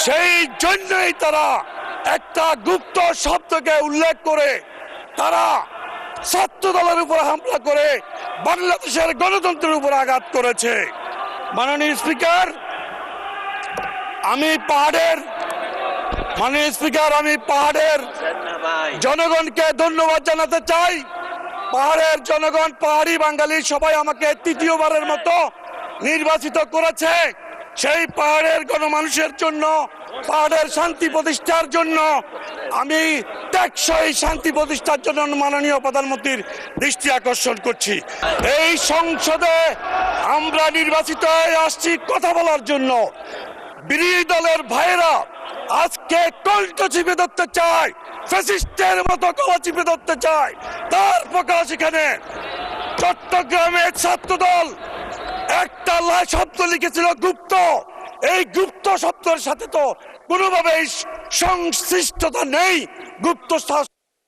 সেই জন্যই তারা একটা গুপ্ত শব্দকে উল্লেখ করে তারা ছাত্র দলের উপর হামলা করে বাংলাদেশের গণতন্ত্রের উপর আঘাত করেছে। মাননীয় স্পিকার, আমি পাহাড়ের জনগণকে ধন্যবাদ জানাতে চাই। পাহাড়ের জনগণ, পাহাড়ি বাঙালি সবাই আমাকে তৃতীয়বারের মতো নির্বাচিত করেছে। সেই পাহাড়ের গণমানুষের জন্য, পাহাড়ের শান্তি প্রতিষ্ঠার জন্য, আমি টেকসই শান্তি প্রতিষ্ঠার জন্য মাননীয় প্রধানমন্ত্রীর দৃষ্টি আকর্ষণ করছি। এই সংসদে আমরা নির্বাচিত হয়ে আসছি কথা বলার জন্য। বিরোধী দলের ভাইয়েরা আজকে কণ্ঠ চিপে ধরতে চায়, ফ্যাসিস্টের মতো গলা চিপে ধরতে চায়। তার প্রকাশ এখানে চট্টগ্রামের ছাত্রদল একটা শব্দ লিখেছিল গুপ্ত। এই গুপ্ত শব্দের সাথে তো কোনোভাবে সংশ্লিষ্টতা নেই। গুপ্ত